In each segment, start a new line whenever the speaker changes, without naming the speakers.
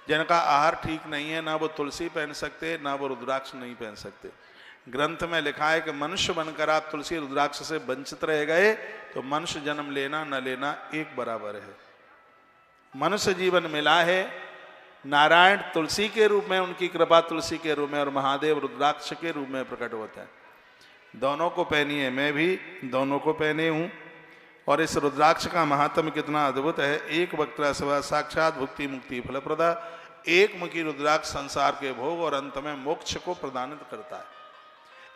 जिनका आहार ठीक नहीं है, ना वो तुलसी पहन सकते, ना वो रुद्राक्ष नहीं पहन सकते। ग्रंथ में लिखा है कि मनुष्य बनकर आप तुलसी रुद्राक्ष से वंचित रह गए तो मनुष्य जन्म लेना न लेना एक बराबर है। मनुष्य जीवन मिला है, नारायण तुलसी के रूप में, उनकी कृपा तुलसी के रूप में, और महादेव रुद्राक्ष के रूप में प्रकट होता है। दोनों को पहनी है, मैं भी दोनों को पहने हूँ। और इस रुद्राक्ष का महात्म कितना अद्भुत है। एक वक्त्र सवा साक्षात भुक्ति मुक्ति फलप्रदा। एक मुखी रुद्राक्ष संसार के भोग और अंत में मोक्ष को प्रदानित करता है।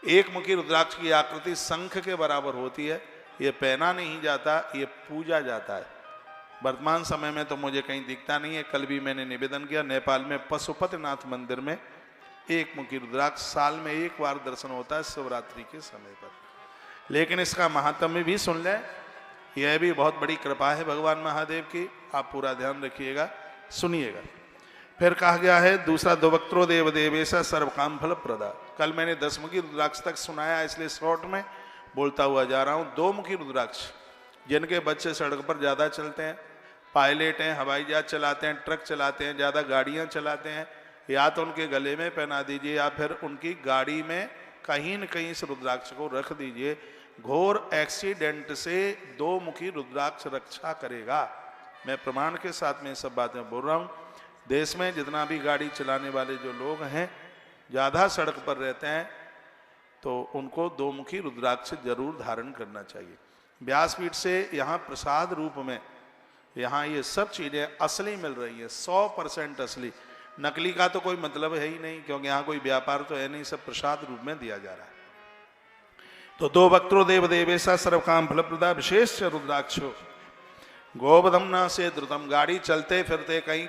एक मुखी रुद्राक्ष की आकृति शंख के बराबर होती है। ये पहना नहीं जाता, ये पूजा जाता है। वर्तमान समय में तो मुझे कहीं दिखता नहीं है। कल भी मैंने निवेदन किया, नेपाल में पशुपतिनाथ मंदिर में एक मुखी रुद्राक्ष साल में एक बार दर्शन होता है, शिवरात्रि के समय पर। लेकिन इसका महात्म्य भी सुन लें, यह भी बहुत बड़ी कृपा है भगवान महादेव की। आप पूरा ध्यान रखिएगा, सुनिएगा। फिर कहा गया है दूसरा, दो वक्त्रो देव देवेशा सर्व काम फल प्रदा। कल मैंने 10 मुखी रुद्राक्ष तक सुनाया, इसलिए शॉर्ट में बोलता हुआ जा रहा हूँ। 2 मुखी रुद्राक्ष, जिनके बच्चे सड़क पर ज़्यादा चलते हैं, पायलट हैं, हवाई जहाज चलाते हैं, ट्रक चलाते हैं, ज़्यादा गाड़ियाँ चलाते हैं, या तो उनके गले में पहना दीजिए या फिर उनकी गाड़ी में कहीं न कहीं इस रुद्राक्ष को रख दीजिए। घोर एक्सीडेंट से 2 मुखी रुद्राक्ष रक्षा करेगा। मैं प्रमाण के साथ में सब बातें बोल रहा हूँ। देश में जितना भी गाड़ी चलाने वाले जो लोग हैं, ज़्यादा सड़क पर रहते हैं, तो उनको 2 मुखी रुद्राक्ष जरूर धारण करना चाहिए। व्यासपीठ से यहाँ प्रसाद रूप में यहाँ ये सब चीज़ें असली मिल रही है, 100% असली। नकली का तो कोई मतलब है ही नहीं, क्योंकि यहाँ कोई व्यापार तो है नहीं, सब प्रसाद रूप में दिया जा रहा है। तो 2 वक्त्रो देव देवेशा सर्व काम फलप्रदा विशेष रुद्राक्षो गोवधमना से द्रुतम। गाड़ी चलते फिरते कहीं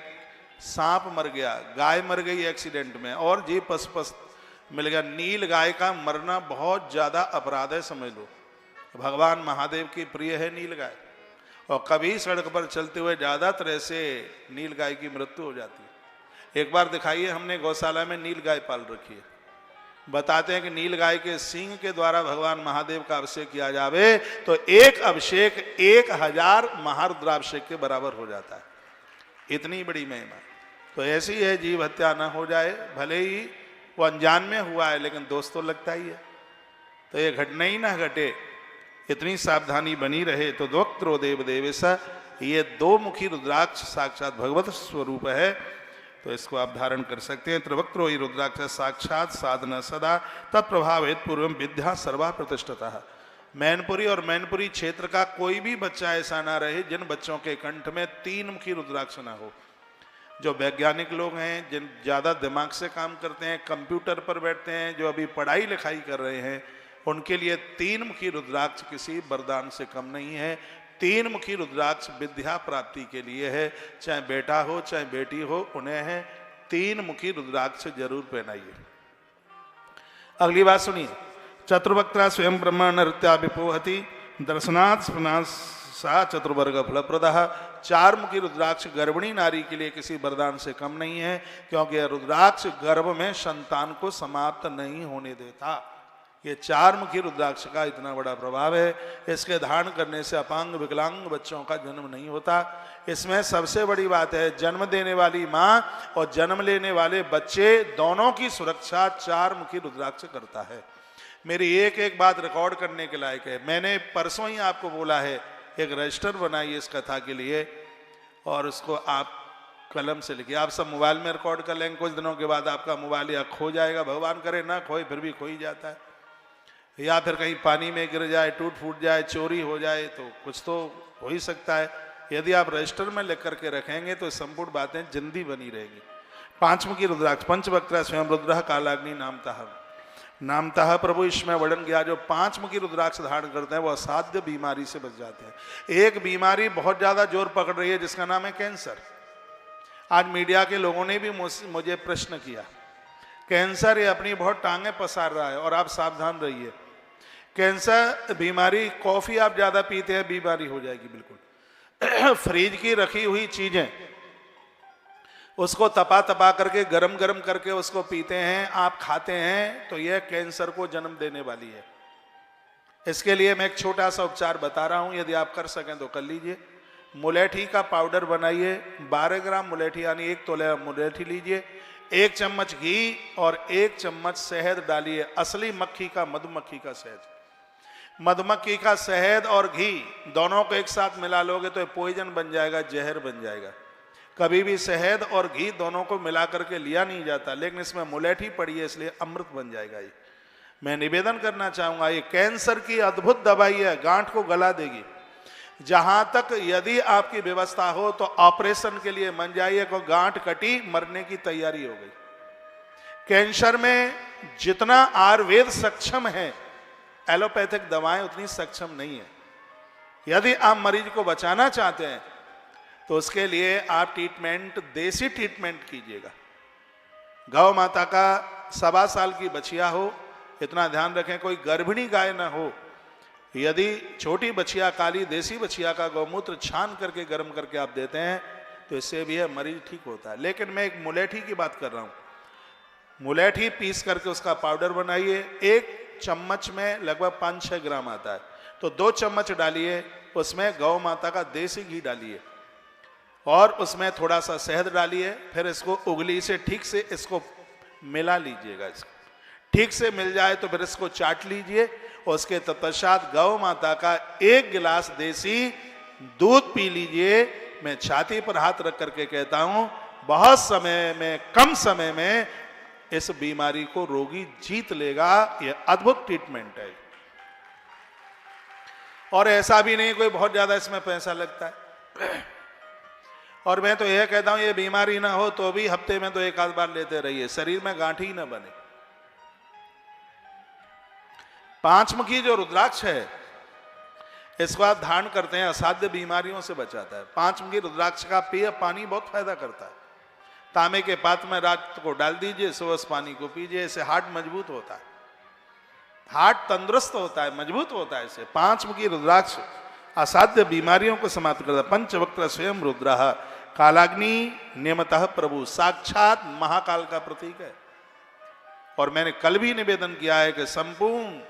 सांप मर गया, गाय मर गई एक्सीडेंट में, और जी पस मिल गया। नील गाय का मरना बहुत ज़्यादा अपराध है, समझ लो। भगवान महादेव की प्रिय है नील गाय, और कभी सड़क पर चलते हुए ज़्यादातर ऐसे नील गाय की मृत्यु हो जाती है। एक बार दिखाइए, हमने गौशाला में नील गाय पाल रखी है। बताते हैं कि नील गाय के सींग के द्वारा भगवान महादेव का अभिषेक किया जावे तो एक अभिषेक 1000 महारुद्राभिषेक के बराबर हो जाता है। इतनी बड़ी महिमा। तो ऐसी है, जीव हत्या ना हो जाए, भले ही वो अनजान में हुआ है, लेकिन दोस्त तो लगता ही है। तो ये घटना ही ना घटे, इतनी सावधानी बनी रहे। तो द्वक्त्रो देव देवेशा, ये 2 मुखी रुद्राक्ष साक्षात भगवत स्वरूप है, तो इसको आप धारण कर सकते हैं। त्रिवक्त्रो ही रुद्राक्ष साक्षात साधना सदा तत्प्रभावित पूर्व विद्या सर्वा प्रतिष्ठता। मैनपुरी और मैनपुरी क्षेत्र का कोई भी बच्चा ऐसा ना रहे जिन बच्चों के कंठ में 3 मुखी रुद्राक्ष ना हो। जो वैज्ञानिक लोग हैं, जिन ज़्यादा दिमाग से काम करते हैं, कंप्यूटर पर बैठते हैं, जो अभी पढ़ाई लिखाई कर रहे हैं, उनके लिए 3 मुखी रुद्राक्ष किसी वरदान से कम नहीं है। 3 मुखी रुद्राक्ष विद्या प्राप्ति के लिए है, चाहे बेटा हो चाहे बेटी हो, उन्हें है 3 मुखी रुद्राक्ष जरूर पहनाइए। अगली बात सुनिए, चतुर्वक्त्रा स्वयं ब्रह्मा नृत्या विपोहति दर्शनात् स्पनात् सा चतुर्वर्ग फलप्रदः। 4 मुखी रुद्राक्ष गर्भिणी नारी के लिए किसी वरदान से कम नहीं है, क्योंकि यह रुद्राक्ष गर्भ में संतान को समाप्त नहीं होने देता। ये 4 मुखी रुद्राक्ष का इतना बड़ा प्रभाव है। इसके धारण करने से अपांग विकलांग बच्चों का जन्म नहीं होता। इसमें सबसे बड़ी बात है, जन्म देने वाली माँ और जन्म लेने वाले बच्चे दोनों की सुरक्षा 4 मुखी रुद्राक्ष करता है। मेरी एक एक बात रिकॉर्ड करने के लायक है। मैंने परसों ही आपको बोला है, एक रजिस्टर बनाइए इस कथा के लिए, और उसको आप कलम से लिखिए। आप सब मोबाइल में रिकॉर्ड कर लेंगे, कुछ दिनों के बाद आपका मोबाइल या खो जाएगा, भगवान करे ना खोए, फिर भी खो ही जाता है, या फिर कहीं पानी में गिर जाए, टूट फूट जाए, चोरी हो जाए, तो कुछ तो हो ही सकता है। यदि आप रजिस्टर में लिख करके रखेंगे तो संपूर्ण बातें जिंदी बनी रहेगी। 5 मुखी रुद्राक्ष पंचवक्त्र स्वयं रुद्र कालाग्नि नामतः प्रभु, इसमें वर्णन किया। जो 5 मुखी रुद्राक्ष धारण करते हैं वो असाध्य बीमारी से बच जाते हैं। एक बीमारी बहुत ज्यादा जोर पकड़ रही है जिसका नाम है कैंसर। आज मीडिया के लोगों ने भी मुझे प्रश्न किया, कैंसर ये अपनी बहुत टांगें पसार रहा है, और आप सावधान रहिए। कैंसर बीमारी, कॉफी आप ज्यादा पीते हैं बीमारी हो जाएगी बिल्कुल। फ्रिज की रखी हुई चीजें, उसको तपा करके गरम गरम करके उसको पीते हैं, आप खाते हैं, तो यह कैंसर को जन्म देने वाली है। इसके लिए मैं एक छोटा सा उपचार बता रहा हूं, यदि आप कर सकें तो कर लीजिए। मुलेठी का पाउडर बनाइए, 12 ग्राम मुलेठी यानी 1 तोला मुलेठी लीजिए, 1 चम्मच घी और 1 चम्मच शहद डालिए, असली मक्खी का, मधुमक्खी का शहद। मधुमक्खी का शहद और घी दोनों को एक साथ मिला लोगे तो पॉइजन बन जाएगा, जहर बन जाएगा। कभी भी शहद और घी दोनों को मिला करके लिया नहीं जाता, लेकिन इसमें मुलेठी पड़ी है इसलिए अमृत बन जाएगा ये। मैं निवेदन करना चाहूंगा, ये कैंसर की अद्भुत दवाई है, गांठ को गला देगी। जहां तक यदि आपकी व्यवस्था हो तो ऑपरेशन के लिए मन जाइए, को गांठ कटी, मरने की तैयारी हो गई। कैंसर में जितना आयुर्वेद सक्षम है, एलोपैथिक दवाएं उतनी सक्षम नहीं है। यदि आप मरीज को बचाना चाहते हैं तो उसके लिए आप ट्रीटमेंट, देसी ट्रीटमेंट कीजिएगा। गौ माता का 1.25 साल की बछिया हो, इतना ध्यान रखें कोई गर्भिणी गाय ना हो। यदि छोटी बछिया, काली देसी बछिया का गौमूत्र छान करके गर्म करके आप देते हैं तो इससे भी है मरीज ठीक होता है। लेकिन मैं एक मुलेठी की बात कर रहा हूं। मुलेठी पीस करके उसका पाउडर बनाइए, 1 चम्मच में लगभग 5-6 ग्राम आता है, तो 2 चम्मच डालिए, उसमें गौ माता का देसी घी डालिए और उसमें थोड़ा सा शहद डालिए। फिर इसको उंगली से ठीक से इसको मिला लीजिएगा। इसको ठीक से मिल जाए तो फिर इसको चाट लीजिए। उसके तत्पश्चात गौ माता का 1 गिलास देसी दूध पी लीजिए। मैं छाती पर हाथ रख करके कहता हूं, बहुत समय में, कम समय में इस बीमारी को रोगी जीत लेगा। यह अद्भुत ट्रीटमेंट है और ऐसा भी नहीं कोई बहुत ज्यादा इसमें पैसा लगता है। और मैं तो यह कहता हूं, ये बीमारी ना हो तो भी हफ्ते में तो 1 आध बार लेते रहिए, शरीर में गांठी ही ना बने। 5 मुखी जो रुद्राक्ष है, इसको आप धारण करते हैं, असाध्य बीमारियों से बचाता है। 5 मुखी रुद्राक्ष का पेय पानी बहुत फायदा करता है। तांबे के पात्र में रात को डाल दीजिए, सुबह उस पानी को पीजिए। इससे हार्ट मजबूत होता है, हार्ट तंदुरुस्त होता है, मजबूत होता है। इससे 5 मुखी रुद्राक्ष असाध्य बीमारियों को समाप्त करता है। पंचवक्त्र स्वयं रुद्रः कालाग्नि नियमतः प्रभु, साक्षात महाकाल का प्रतीक है। और मैंने कल भी निवेदन किया है कि संपूर्ण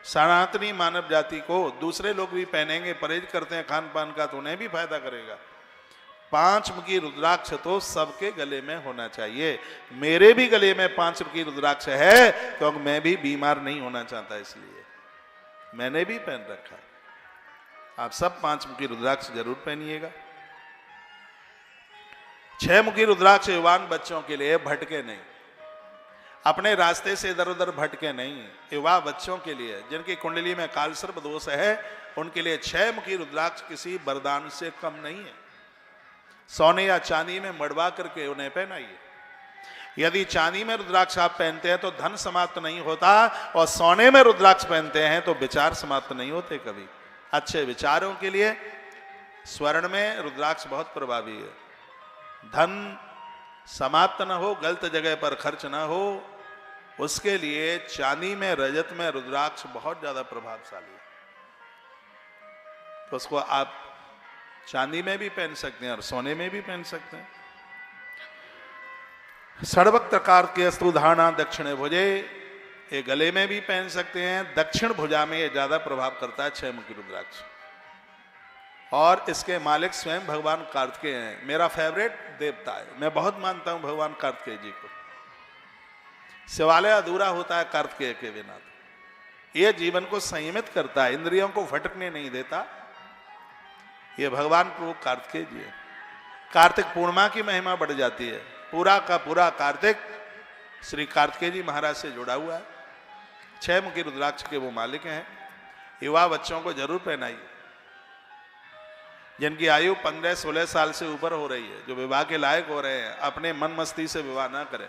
सनातनी मानव जाति को, दूसरे लोग भी पहनेंगे, परहेज करते हैं खान पान का, तो उन्हें भी फायदा करेगा। 5 मुखी रुद्राक्ष तो सबके गले में होना चाहिए। मेरे भी गले में 5 मुखी रुद्राक्ष है, क्योंकि मैं भी बीमार नहीं होना चाहता, इसलिए मैंने भी पहन रखा है। आप सब 5 मुखी रुद्राक्ष जरूर पहनिएगा। 6 मुखी रुद्राक्ष युवान बच्चों के लिए, भटके नहीं, अपने रास्ते से इधर उधर भटके नहीं। युवा बच्चों के लिए जिनकी कुंडली में कालसर्प दोष है, उनके लिए 6 मुखी रुद्राक्ष किसी वरदान से कम नहीं है। सोने या चांदी में मड़वा करके उन्हें पहनाइए। यदि चांदी में रुद्राक्ष आप पहनते हैं तो धन समाप्त नहीं होता, और सोने में रुद्राक्ष पहनते हैं तो विचार समाप्त नहीं होते कभी। अच्छे विचारों के लिए स्वर्ण में रुद्राक्ष बहुत प्रभावी है। धन समाप्त न हो, गलत जगह पर खर्च न हो, उसके लिए चांदी में, रजत में रुद्राक्ष बहुत ज्यादा प्रभावशाली है। तो उसको आप चांदी में भी पहन सकते हैं और सोने में भी पहन सकते हैं। सर्वत्र के अस्तु धारणा दक्षिणे भुजे, ये गले में भी पहन सकते हैं। दक्षिण भुजा में ये ज्यादा प्रभाव करता है 6 मुखी रुद्राक्ष। और इसके मालिक स्वयं भगवान कार्तिकेय हैं। मेरा फेवरेट देवता है, मैं बहुत मानता हूं भगवान कार्तिकेय जी को। शिवालय अधूरा होता है कार्तिकेय के बिना। ये जीवन को संयमित करता है, इंद्रियों को भटकने नहीं देता। ये भगवान प्रभु कार्तिकेय जी है। कार्तिक पूर्णिमा की महिमा बढ़ जाती है। पूरा का पूरा कार्तिक श्री कार्तिकेय जी महाराज से जुड़ा हुआ है। 6 मुखी रुद्राक्ष के वो मालिक हैं। युवा बच्चों को जरूर पहनाइए। जिनकी आयु 15-16 साल से ऊपर हो रही है, जो विवाह के लायक हो रहे हैं, अपने मन मस्ती से विवाह ना करें,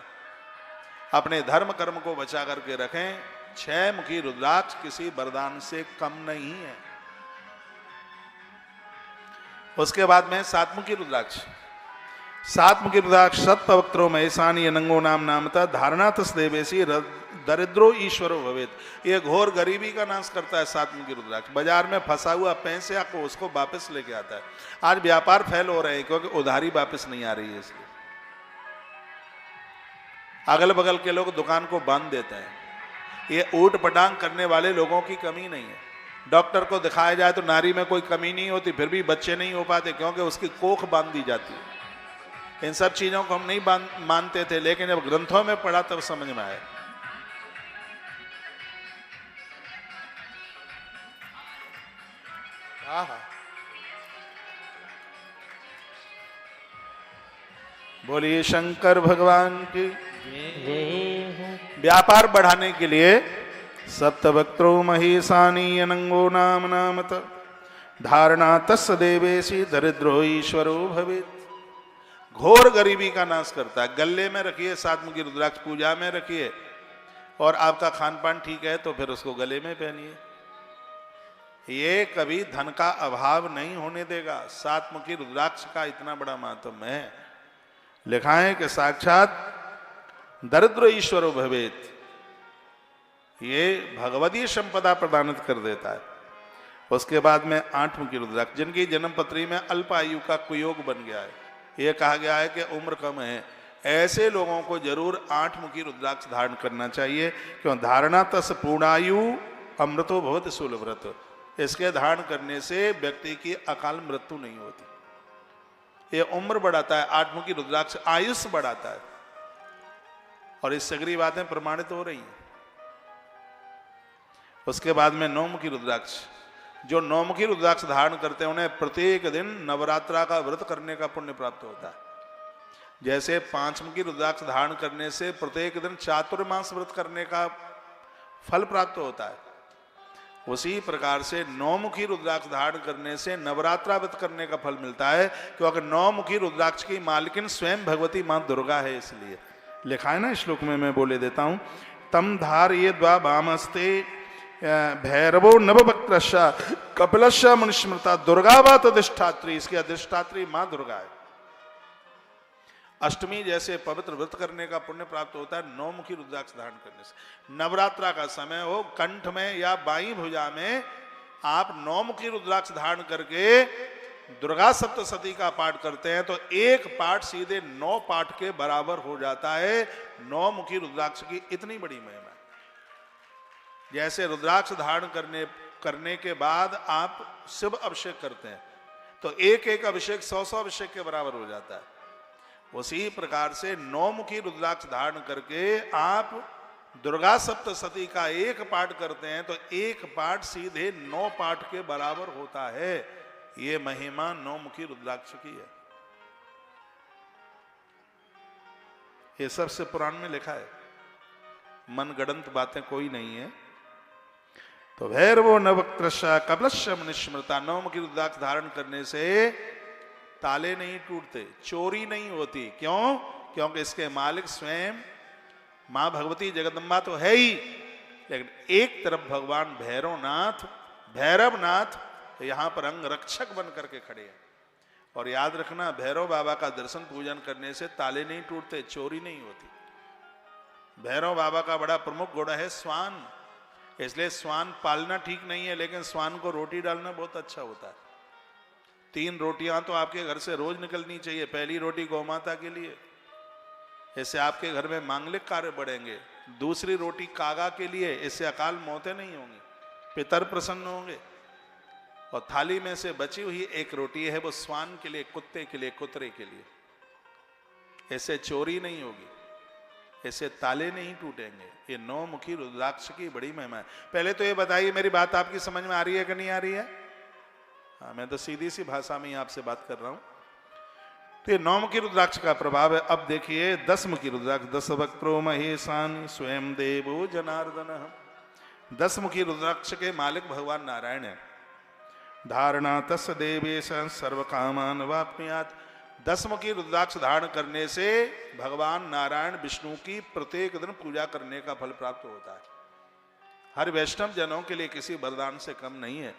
अपने धर्म कर्म को बचा करके रखें। 6 मुखी रुद्राक्ष किसी वरदान से कम नहीं है। उसके बाद में 7 मुखी रुद्राक्ष। 7 मुखी रुद्राक्ष सत्पवक्त्रो महेशानी नंगो नाम नामता धारणा तस्देवेशी दरिद्रो ईश्वरो भवेत। ये घोर गरीबी का नाश करता है 7 मुखी रुद्राक्ष। बाजार में फंसा हुआ पैसे को उसको वापस लेके आता है। आज व्यापार फेल हो रहे हैं क्योंकि उधारी वापस नहीं आ रही है, इसलिए अगल बगल के लोग दुकान को बांध देते हैं। ये ऊट पटांग करने वाले लोगों की कमी नहीं है। डॉक्टर को दिखाया जाए तो नारी में कोई कमी नहीं होती, फिर भी बच्चे नहीं हो पाते क्योंकि उसकी कोख बांध दी जाती है। इन सब चीजों को हम नहीं मानते थे, लेकिन जब ग्रंथों में पढ़ा तब समझ में आया। बोलिए शंकर भगवान की। व्यापार बढ़ाने के लिए सप्तवक्त्रो महेशानी अनंगो नाम नामत धारणा तस् देवेशी दरिद्रो ईश्वरो भवेत्। घोर गरीबी का नाश करता है। गले में रखिए सातमुखी रुद्राक्ष, पूजा में रखिए, और आपका खान पान ठीक है तो फिर उसको गले में पहनिए। ये कभी धन का अभाव नहीं होने देगा। सातमुखी रुद्राक्ष का इतना बड़ा महात्म्य है। लिखा है कि साक्षात दरिद्र ईश्वरो भवेत्, ये भगवतीय संपदा प्रदान कर देता है। उसके बाद में आठमुखी रुद्राक्ष, जिनकी जन्म पत्री में अल्प आयु का कुयोग बन गया है, ये कहा गया है कि उम्र कम है, ऐसे लोगों को जरूर आठमुखी रुद्राक्ष धारण करना चाहिए। क्यों? धारणा तस् पूर्णायु अमृतो भवति शूलव्रत। इसके धारण करने से व्यक्ति की अकाल मृत्यु नहीं होती। ये उम्र बढ़ाता है। आठमुखी रुद्राक्ष आयुष बढ़ाता है, और इस सगरी बातें प्रमाणित हो रही हैं। उसके बाद में नौमुखी रुद्राक्ष, जो नौमुखी रुद्राक्ष धारण करते हैं उन्हें प्रत्येक दिन नवरात्रा का व्रत करने का पुण्य प्राप्त होता है। जैसे पांचमुखी रुद्राक्ष धारण करने से प्रत्येक दिन चातुर्मास व्रत करने का फल प्राप्त होता है, उसी प्रकार से नौमुखी रुद्राक्ष धारण करने से नवरात्रा व्रत करने का फल मिलता है। क्योंकि नौमुखी रुद्राक्ष की मालकिन स्वयं भगवती मां दुर्गा है। इसलिए लिखा है ना श्लोक में, मैं बोले देता हूं, तम धार ये द्वा वामस्ते भैरवो नववक्त्रश्च कपिलश्च मनुस्मृता दुर्गा वा तदिष्ठात्री। इसकी अधिष्ठात्री मां दुर्गा है। अष्टमी जैसे पवित्र व्रत करने का पुण्य प्राप्त होता है नौमुखी रुद्राक्ष धारण करने से। नवरात्रा का समय हो, कंठ में या बाई भुजा में आप नौमुखी रुद्राक्ष धारण करके दुर्गा सप्तशती का पाठ करते हैं तो एक पाठ सीधे 9 पाठ के बराबर हो जाता है। नौमुखी रुद्राक्ष की इतनी बड़ी महिमा है। जैसे रुद्राक्ष धारण करने के बाद आप शिव अभिषेक करते हैं तो एक एक अभिषेक 100 अभिषेक के बराबर हो जाता है। उसी प्रकार से नौमुखी रुद्राक्ष धारण करके आप दुर्गा सप्तशती का एक पाठ करते हैं तो एक पाठ सीधे 9 पाठ के बराबर होता है। ये महिमा नौमुखी रुद्राक्ष की है। ये सबसे पुराण में लिखा है, मनगढ़ंत बातें कोई नहीं है। तो भैरवो नववक्त्रश्च कपिलश्च मनुस्मृता। नौमुखी रुद्राक्ष धारण करने से ताले नहीं टूटते, चोरी नहीं होती। क्यों? क्योंकि इसके मालिक स्वयं मां भगवती जगदम्बा तो है ही, लेकिन एक तरफ भगवान भैरवनाथ यहां पर अंग रक्षक बन करके खड़े हैं। और याद रखना, भैरव बाबा का दर्शन पूजन करने से ताले नहीं टूटते, चोरी नहीं होती। भैरव बाबा का बड़ा प्रमुख गुण है स्वान। इसलिए स्वान पालना ठीक नहीं है, लेकिन स्वान को रोटी डालना बहुत अच्छा होता है। 3 रोटियां तो आपके घर से रोज निकलनी चाहिए। पहली रोटी गौ माता के लिए, इससे आपके घर में मांगलिक कार्य बढ़ेंगे। दूसरी रोटी कागा के लिए, इससे अकाल मौतें नहीं होंगी, पितर प्रसन्न होंगे। और थाली में से बची हुई एक रोटी है वो स्वान के लिए, कुत्ते के लिए, कुतरे के लिए। इससे चोरी नहीं होगी, इससे ताले नहीं टूटेंगे। ये नौमुखी रुद्राक्ष की बड़ी महिमा है। पहले तो ये बताइए, मेरी बात आपकी समझ में आ रही है कि नहीं आ रही है? हाँ, मैं तो सीधी सी भाषा में ही आपसे बात कर रहा हूं। तो ये नौमुखी रुद्राक्ष का प्रभाव है। अब देखिए 10मुखी रुद्राक्ष, 10 वक्त्रो महेशान स्वयं देवो जनार्दन। 10मुखी रुद्राक्ष के मालिक भगवान नारायण है। धारणा तस् देवेश सर्व कामान वाप्नुयात्। 10मुखी रुद्राक्ष धारण करने से भगवान नारायण विष्णु की प्रत्येक दिन पूजा करने का फल प्राप्त होता है। हर वैष्णव जनों के लिए किसी वरदान से कम नहीं है।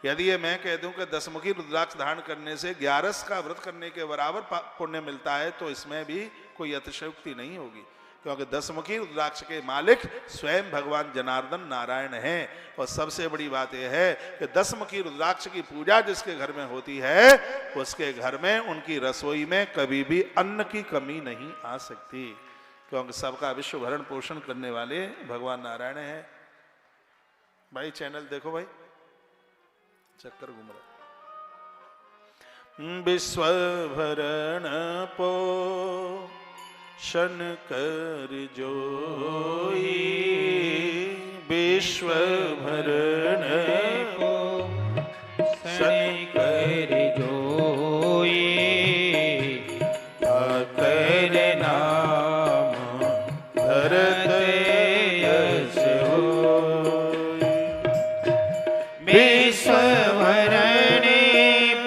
यदि ये मैं कह दूं कि 10मुखी रुद्राक्ष धारण करने से 11 का व्रत करने के बराबर पुण्य मिलता है तो इसमें भी कोई अतिशयोक्ति नहीं होगी, क्योंकि 10मुखी रुद्राक्ष के मालिक स्वयं भगवान जनार्दन नारायण हैं। और सबसे बड़ी बात यह है कि 10मुखी रुद्राक्ष की पूजा जिसके घर में होती है उसके घर में, उनकी रसोई में कभी भी अन्न की कमी नहीं आ सकती, क्योंकि सबका विश्व भरण पोषण करने वाले भगवान नारायण हैं। भाई चैनल देखो भाई, चक्कर घूम रहा। विश्वभरण पोषण कर जोई, विश्वभरण पोषण कर जोई, आकर नाम धरत यश होई।
विश्वभरण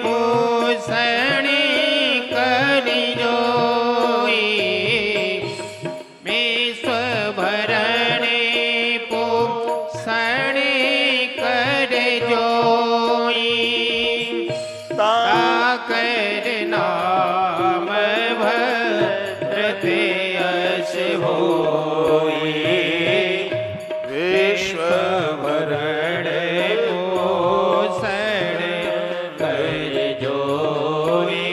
पोषण कर जोई, विश्वभरण पोषण कर जोई, ताकर नाम भरत यश होई।
विश्वभरण
पोषण कर जोई,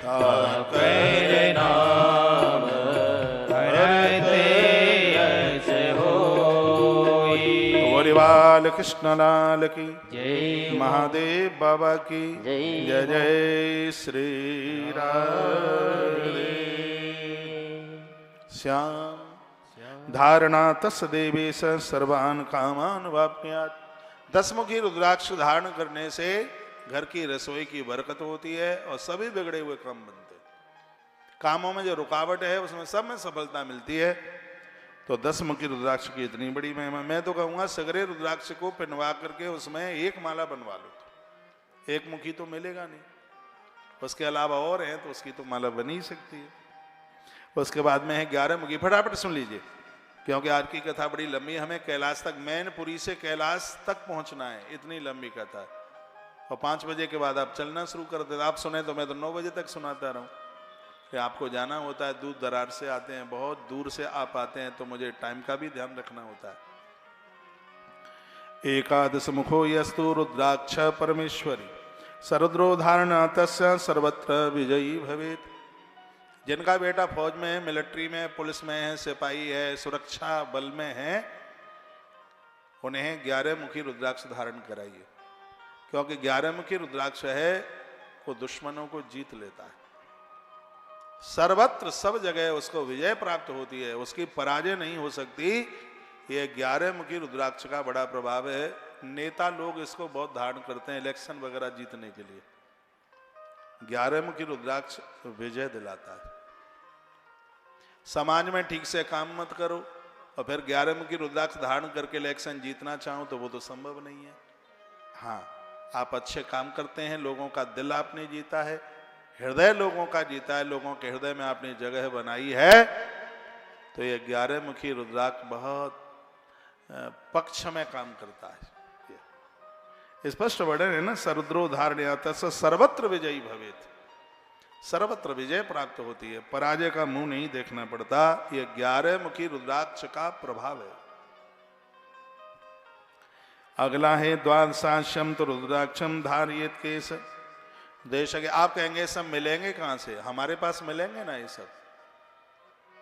ताकर नाम भरत यश होई।
बोले बाल कृष्ण लाल की
जय,
महादेव बाबा की
जय।
जय जय श्री राधे श्याम। धारणा तस् देवेश सर्वान कामान वाप्नुयात्। 10 मुखी रुद्राक्ष धारण करने से घर की रसोई की बरकत होती है और सभी बिगड़े हुए काम बनते हैं। कामों में जो रुकावट है उसमें सब में सफलता मिलती है। तो 10 मुखी रुद्राक्ष की इतनी बड़ी महिमा। मैं तो कहूँगा सगरे रुद्राक्ष को पिनवा करके उसमें एक माला बनवा लो, तो एक मुखी तो मिलेगा नहीं, उसके अलावा और हैं तो उसकी तो माला बन ही सकती है। उसके बाद में है 11 मुखी। फटाफट सुन लीजिए क्योंकि आज की कथा बड़ी लंबी है। हमें कैलाश तक, मैनपुरी से कैलाश तक पहुंचना है, इतनी लंबी कथा है। और 5 बजे के बाद आप चलना शुरू कर देते। आप सुने तो मैं तो 9 बजे तक सुनाता रहूं कि आपको जाना होता है, दूर दरार से आते हैं, बहुत दूर से आप आते हैं, तो मुझे टाइम का भी ध्यान रखना होता है। एकादश मुखो यस्तु रुद्राक्ष परमेश्वरी, सरुद्रो धारणा तस्य सर्वत्र विजयी भवेत्। जिनका बेटा फौज में है, मिलिट्री में, पुलिस में है, सिपाही है, सुरक्षा बल में है, उन्हें 11 मुखी रुद्राक्ष धारण कराइए। क्योंकि 11 मुखी रुद्राक्ष है वो दुश्मनों को जीत लेता है। सर्वत्र सब जगह उसको विजय प्राप्त होती है, उसकी पराजय नहीं हो सकती। ये 11 मुखी रुद्राक्ष का बड़ा प्रभाव है। नेता लोग इसको बहुत धारण करते हैं इलेक्शन वगैरह जीतने के लिए। 11 मुखी रुद्राक्ष विजय दिलाता है। समाज में ठीक से काम मत करो और फिर 11 मुखी रुद्राक्ष धारण करके इलेक्शन जीतना चाहो तो वो तो संभव नहीं है। हाँ, आप अच्छे काम करते हैं, लोगों का दिल आपने जीता है, हृदय लोगों का जीता है, लोगों के हृदय में आपने जगह बनाई है, तो ये 11 मुखी रुद्राक्ष बहुत पक्ष में काम करता है। स्पष्ट वर्णन है ना, सरुद्रो धारणयात सर्वत्र विजयी भवेत्। सर्वत्र विजय प्राप्त होती है, पराजय का मुंह नहीं देखना पड़ता। ये 11 मुखी रुद्राक्ष का प्रभाव है। अगला है द्वादशाश्यम तो रुद्राक्षम धारयेत केश देश के। आप कहेंगे सब मिलेंगे कहां से? हमारे पास मिलेंगे ना ये सब।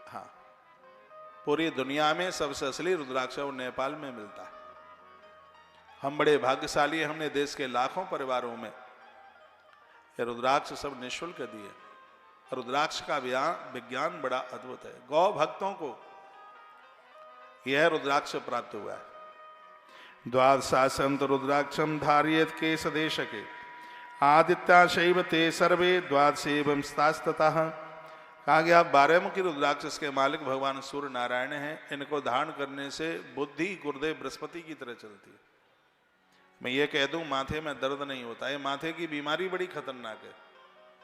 हाँ, पूरी दुनिया में सबसे असली रुद्राक्ष वो नेपाल में मिलता है। हम बड़े भाग्यशाली हैं, हमने देश के लाखों परिवारों में ये रुद्राक्ष सब निःशुल्क दिए। रुद्राक्ष का विज्ञान बड़ा अद्भुत है। गौ भक्तों को यह रुद्राक्ष प्राप्त हुआ है। द्वादशासम तो रुद्राक्षम धारयेत केश देश के आदित्या शैव ते सर्वे द्वादशेवं स्तास्ततः। कहा गया 12 मुखी रुद्राक्ष के मालिक भगवान सूर्य नारायण हैं। इनको धारण करने से बुद्धि गुरुदेव बृहस्पति की तरह चलती है। मैं ये कह दूं माथे में दर्द नहीं होता है। माथे की बीमारी बड़ी खतरनाक है,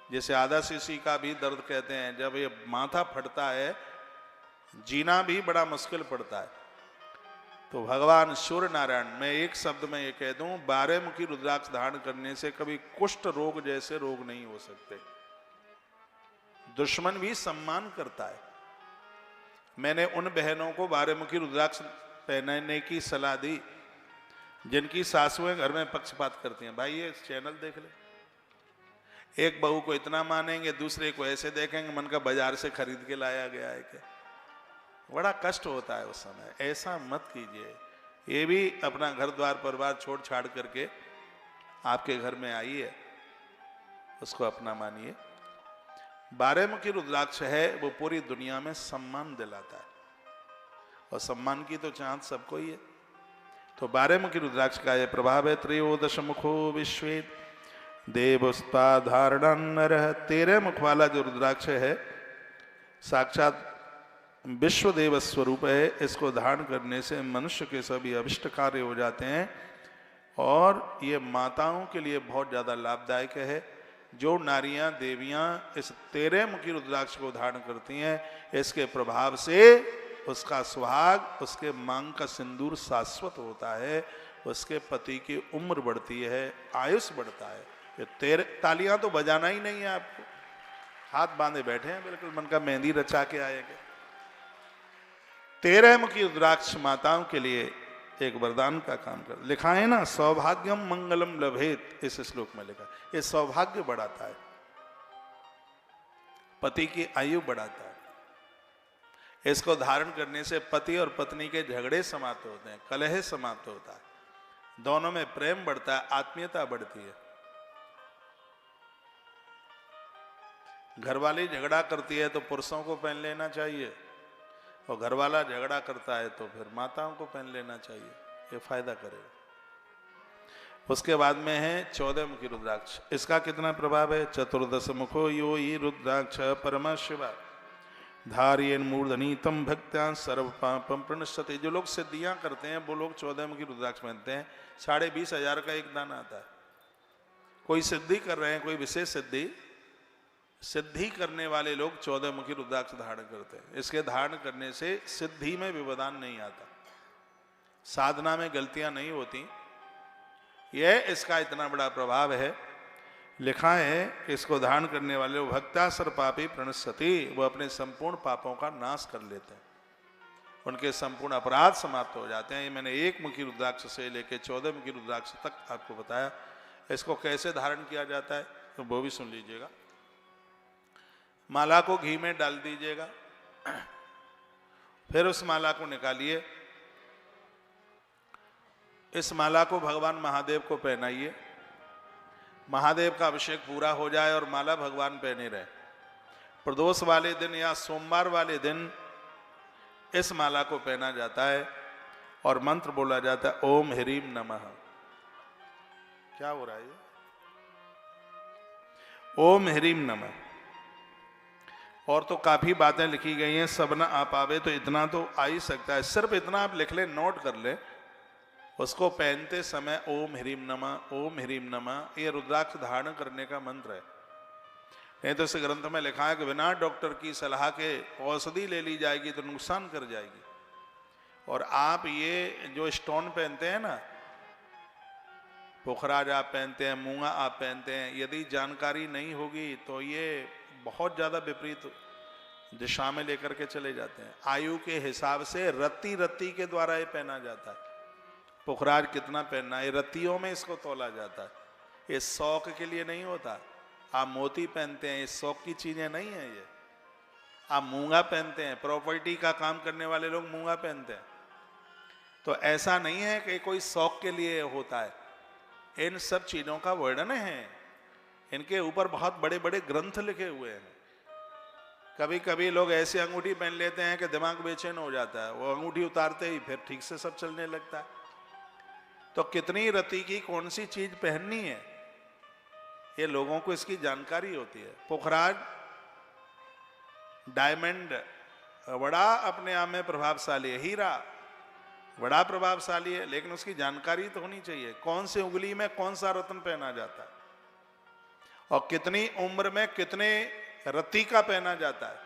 जैसे आधा सीसी का भी दर्द कहते हैं। जब ये माथा फटता है जीना भी बड़ा मुश्किल पड़ता है। तो भगवान सूर्य नारायण, मैं एक शब्द में ये कह दूं, 12 मुखी रुद्राक्ष धारण करने से कभी कुष्ठ रोग जैसे रोग नहीं हो सकते। दुश्मन भी सम्मान करता है। मैंने उन बहनों को 12 मुखी रुद्राक्ष पहनने की सलाह दी जिनकी सासुएं घर में पक्षपात करती हैं। भाई ये चैनल देख ले, एक बहू को इतना मानेंगे, दूसरे को ऐसे देखेंगे, मन का बाजार से खरीद के लाया गया है क्या। बड़ा कष्ट होता है उस समय। ऐसा मत कीजिए। ये भी अपना घर द्वार परिवार छोड़ छाड़ करके आपके घर में आई है, उसको अपना मानिए। 12 मुखी रुद्राक्ष है, वो पूरी दुनिया में सम्मान दिलाता है, और सम्मान की तो चाहत सबको ही है। तो 12 मुखी रुद्राक्ष का यह प्रभाव है। त्रयोदश मुखो विश्वेत देवस्पाधारण नरः। 13 मुख वाला जो रुद्राक्ष है साक्षात विश्व देव स्वरूप है। इसको धारण करने से मनुष्य के सभी अभिष्ट कार्य हो जाते हैं, और ये माताओं के लिए बहुत ज्यादा लाभदायक है। जो नारियां देवियां इस 13 मुखी रुद्राक्ष को धारण करती हैं, इसके प्रभाव से उसका सुहाग, उसके मांग का सिंदूर शाश्वत होता है, उसके पति की उम्र बढ़ती है, आयुष बढ़ता है। ये 13 तालियां तो बजाना ही नहीं है आपको, हाथ बांधे बैठे हैं बिल्कुल मन का मेहंदी रचा के आएंगे। 13 मुखी रुद्राक्ष माताओं के लिए एक वरदान का काम कर। लिखा है ना, सौभाग्यम मंगलम लभेत, इस श्लोक में लिखा। ये सौभाग्य बढ़ाता है, पति की आयु बढ़ाता है। इसको धारण करने से पति और पत्नी के झगड़े समाप्त होते हैं, कलह समाप्त होता है, दोनों में प्रेम बढ़ता है, आत्मीयता बढ़ती है। घरवाली झगड़ा करती है तो पुरुषों को पहन लेना चाहिए, और घरवाला झगड़ा करता है तो फिर माताओं को पहन लेना चाहिए, ये फायदा करेगा। उसके बाद में है 14 मुखी रुद्राक्ष। इसका कितना प्रभाव है? चतुर्दश मुखो यो ही रुद्राक्ष परम शिवा धारियन मूर्धनीतम भक्त्या सर्व पापम प्रणश्यति। जो लोग सिद्धियां करते हैं वो लोग 14 मुखी रुद्राक्ष पहनते हैं। 20,500 का एक दाना आता है। कोई सिद्धि कर रहे हैं, कोई विशेष सिद्धि करने वाले लोग 14 मुखी रुद्राक्ष धारण करते हैं। इसके धारण करने से सिद्धि में व्यवधान नहीं आता, साधना में गलतियां नहीं होती। यह इसका इतना बड़ा प्रभाव है। लिखा है कि इसको धारण करने वाले भक्ता सर पापी प्रणश्यति, वो अपने संपूर्ण पापों का नाश कर लेते हैं, उनके संपूर्ण अपराध समाप्त हो जाते हैं। ये मैंने 1 मुखी रुद्राक्ष से लेकर 14 मुखी रुद्राक्ष तक आपको बताया। इसको कैसे धारण किया जाता है तो वो भी सुन लीजिएगा। माला को घी में डाल दीजिएगा, फिर उस माला को निकालिए। इस माला को भगवान महादेव को पहनाइए। महादेव का अभिषेक पूरा हो जाए और माला भगवान पहने रहे। प्रदोष वाले दिन या सोमवार वाले दिन इस माला को पहना जाता है और मंत्र बोला जाता है, ओम ह्रीम नमः। क्या हो रहा है ये? ओम ह्रीम नमः। और तो काफी बातें लिखी गई हैं, सब ना आ पावे तो इतना तो आ ही सकता है। सिर्फ इतना आप लिख लें, नोट कर लें। उसको पहनते समय ओम ह्रीम नमः, ओम ह्रीम नमः, ये रुद्राक्ष धारण करने का मंत्र है। नहीं तो इस ग्रंथ में लिखा है कि बिना डॉक्टर की सलाह के औषधि ले ली जाएगी तो नुकसान कर जाएगी। और आप ये जो स्टोन पहनते हैं ना, पुखराज आप पहनते हैं, मूंगा आप पहनते हैं, यदि जानकारी नहीं होगी तो ये बहुत ज्यादा विपरीत दिशा में लेकर के चले जाते हैं। आयु के हिसाब से रत्ती के द्वारा ये पहना जाता है। पुखराज कितना पहनना है, रत्तियों में इसको तोला जाता है। ये शौक के लिए नहीं होता। आप मोती पहनते हैं, ये शौक की चीजें नहीं है। ये आप मूंगा पहनते हैं, प्रॉपर्टी का काम करने वाले लोग मूंगा पहनते हैं। तो ऐसा नहीं है कि कोई शौक के लिए होता है। इन सब चीजों का वर्णन है, इनके ऊपर बहुत बड़े बड़े ग्रंथ लिखे हुए हैं। कभी कभी लोग ऐसे अंगूठी पहन लेते हैं कि दिमाग बेचैन हो जाता है। वो अंगूठी उतारते ही फिर ठीक से सब चलने लगता है। तो कितनी रति की कौन सी चीज पहननी है, ये लोगों को इसकी जानकारी होती है। पुखराज डायमंड बड़ा अपने आप में प्रभावशाली है, हीरा बड़ा प्रभावशाली है, लेकिन उसकी जानकारी तो होनी चाहिए। कौन से उंगली में कौन सा रत्न पहना जाता है और कितनी उम्र में कितने रत्ती का पहना जाता है,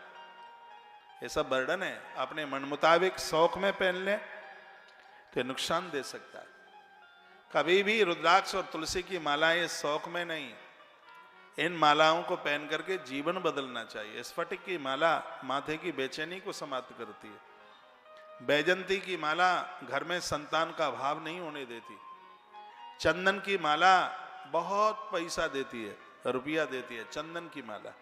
ये सब वर्णन है। अपने मन मुताबिक शौक में पहन लें तो नुकसान दे सकता है। कभी भी रुद्राक्ष और तुलसी की मालाएं शौक में नहीं, इन मालाओं को पहन करके जीवन बदलना चाहिए। स्फटिक की माला माथे की बेचैनी को समाप्त करती है। बैजंती की माला घर में संतान का अभाव नहीं होने देती। चंदन की माला बहुत पैसा देती है, रुपया देती है। चंदन की माला,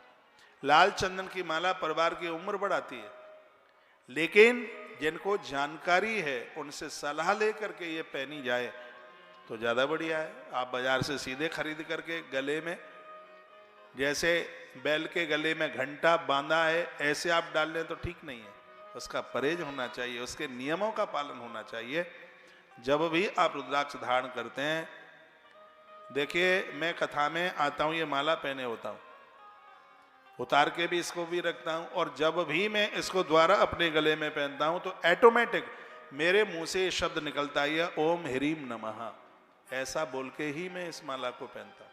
लाल चंदन की माला परिवार की उम्र बढ़ाती है। लेकिन जिनको जानकारी है उनसे सलाह लेकर के ये पहनी जाए तो ज़्यादा बढ़िया है। आप बाजार से सीधे खरीद करके गले में, जैसे बैल के गले में घंटा बांधा है ऐसे आप डाल लें तो ठीक नहीं है। उसका परहेज होना चाहिए, उसके नियमों का पालन होना चाहिए जब भी आप रुद्राक्ष धारण करते हैं। देखिए, मैं कथा में आता हूं, ये माला पहने होता हूं, उतार के भी इसको भी रखता हूं, और जब भी मैं इसको द्वारा अपने गले में पहनता हूं तो ऑटोमेटिक मेरे मुंह से ये शब्द निकलता है, ओम ह्रीम नमः। ऐसा बोल के ही मैं इस माला को पहनता हूं।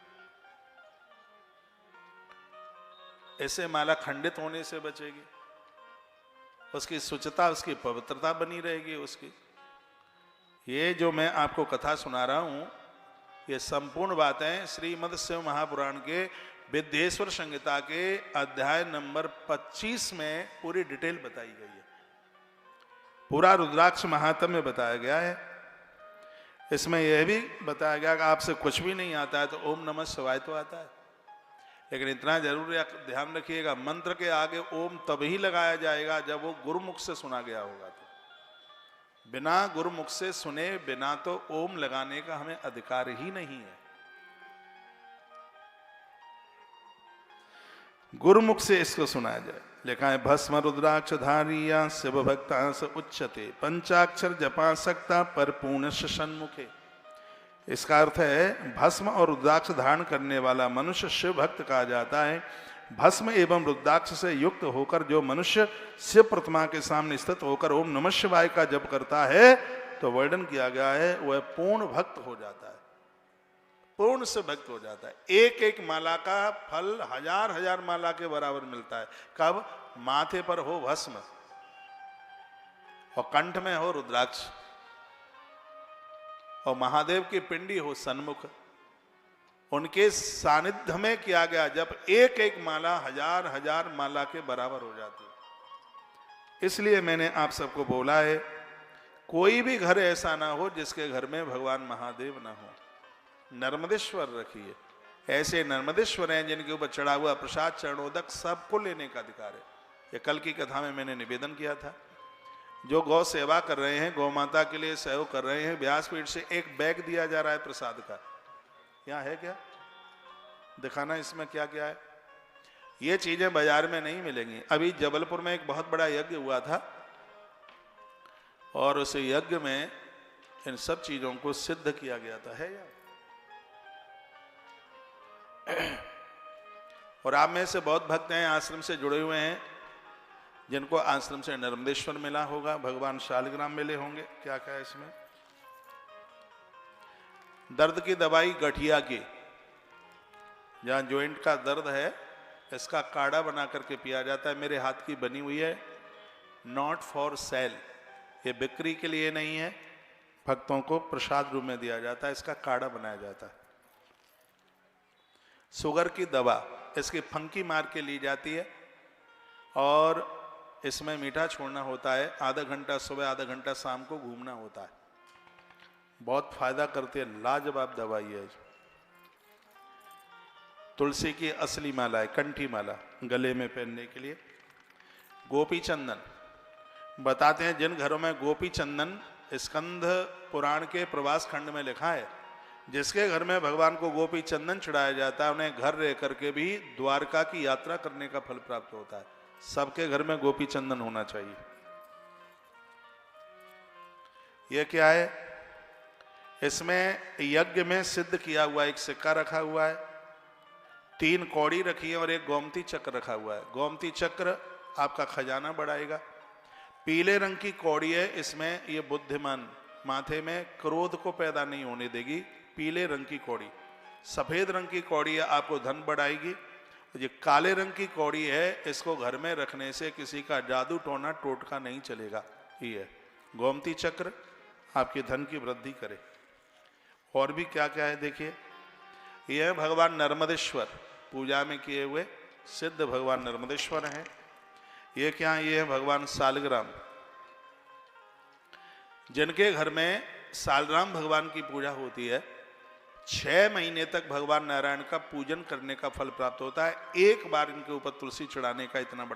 ऐसे माला खंडित होने से बचेगी, उसकी शुचिता, उसकी पवित्रता बनी रहेगी उसकी। ये जो मैं आपको कथा सुना रहा हूं, ये संपूर्ण बातें श्रीमद् शिव महापुराण के विद्येश्वर संहिता के अध्याय नंबर 25 में पूरी डिटेल बताई गई है। पूरा रुद्राक्ष महात्म्य बताया गया है। इसमें यह भी बताया गया कि आपसे कुछ भी नहीं आता है तो ओम नमः शिवाय तो आता है, लेकिन इतना जरूर ध्यान रखिएगा, मंत्र के आगे ओम तभी लगाया जाएगा जब वो गुरुमुख से सुना गया होगा। तो बिना गुरुमुख से सुने बिना तो ओम लगाने का हमें अधिकार ही नहीं है। गुरुमुख से इसको सुनाया जाए। लिखा है, भस्म रुद्राक्ष धारिया शिव भक्ता स उच्चते, पंचाक्षर जपा सकता पर पूर्ण सन्मुखे। इसका अर्थ है, भस्म और रुद्राक्ष धारण करने वाला मनुष्य शिव भक्त कहा जाता है। भस्म एवं रुद्राक्ष से युक्त होकर जो मनुष्य शिव प्रतिमा के सामने स्थित होकर ओम नमः शिवाय का जप करता है, तो वर्णन किया गया है, वह पूर्ण भक्त हो जाता है, पूर्ण से भक्त हो जाता है। एक एक माला का फल हजार हजार माला के बराबर मिलता है। कब? माथे पर हो भस्म और कंठ में हो रुद्राक्ष और महादेव की पिंडी हो सन्मुख। उनके सानिध्य में किया गया जब एक एक माला हजार हजार माला के बराबर हो जाती है। इसलिए मैंने आप सबको बोला है, कोई भी घर ऐसा ना हो जिसके घर में भगवान महादेव ना हो। नर्मदेश्वर रखिए, ऐसे नर्मदेश्वर हैं जिनके ऊपर चढ़ा हुआ प्रसाद चरणोदक सबको लेने का अधिकार है। ये कल की कथा में मैंने निवेदन किया था। जो गौ सेवा कर रहे हैं, गौ माता के लिए सहयोग कर रहे हैं, व्यासपीठ से एक बैग दिया जा रहा है प्रसाद का। यहाँ है क्या? दिखाना इसमें क्या क्या है। ये चीजें बाजार में नहीं मिलेंगी। अभी जबलपुर में एक बहुत बड़ा यज्ञ हुआ था और उस यज्ञ में इन सब चीजों को सिद्ध किया गया था। है यार, और आप में से बहुत भक्त हैं आश्रम से जुड़े हुए हैं, जिनको आश्रम से नर्मदेश्वर मिला होगा, भगवान शालिग्राम मिले होंगे। क्या क्या है इसमें? दर्द की दवाई गठिया की, जहां ज्वाइंट का दर्द है, इसका काढ़ा बना करके पिया जाता है। मेरे हाथ की बनी हुई है, नॉट फॉर सेल, ये बिक्री के लिए नहीं है, भक्तों को प्रसाद रूप में दिया जाता है। इसका काढ़ा बनाया जाता है। शुगर की दवा, इसकी फंकी मार के ली जाती है और इसमें मीठा छोड़ना होता है। आधा घंटा सुबह, आधा घंटा शाम को घूमना होता है। बहुत फायदा करती है, लाजवाब दवाई है। तुलसी की असली माला है, कंठी माला, गले में पहनने के लिए। गोपी चंदन, बताते हैं जिन घरों में गोपी चंदन, स्कंद पुराण के प्रवास खंड में लिखा है, जिसके घर में भगवान को गोपी चंदन चढ़ाया जाता है, उन्हें घर रह करके भी द्वारका की यात्रा करने का फल प्राप्त होता है। सबके घर में गोपी चंदन होना चाहिए। यह क्या है? इसमें यज्ञ में सिद्ध किया हुआ एक सिक्का रखा हुआ है, 3 कौड़ी रखी है और एक गोमती चक्र रखा हुआ है। गोमती चक्र आपका खजाना बढ़ाएगा। पीले रंग की कौड़ी है, इसमें ये बुद्धिमान, माथे में क्रोध को पैदा नहीं होने देगी। पीले रंग की कौड़ी। सफेद रंग की कौड़ी है, आपको धन बढ़ाएगी। ये काले रंग की कौड़ी है, इसको घर में रखने से किसी का जादू टोना टोटका नहीं चलेगा। ये गोमती चक्र आपके धन की वृद्धि करे। और भी क्या क्या है देखिए, यह भगवान नर्मदेश्वर, पूजा में किए हुए सिद्ध भगवान नर्मदेश्वर हैं। ये क्या है? ये है भगवान शालिग्राम। जिनके घर में शालिग्राम भगवान की पूजा होती है, 6 महीने तक भगवान नारायण का पूजन करने का फल प्राप्त होता है। एक बार इनके ऊपर तुलसी चढ़ाने का इतना बड़ा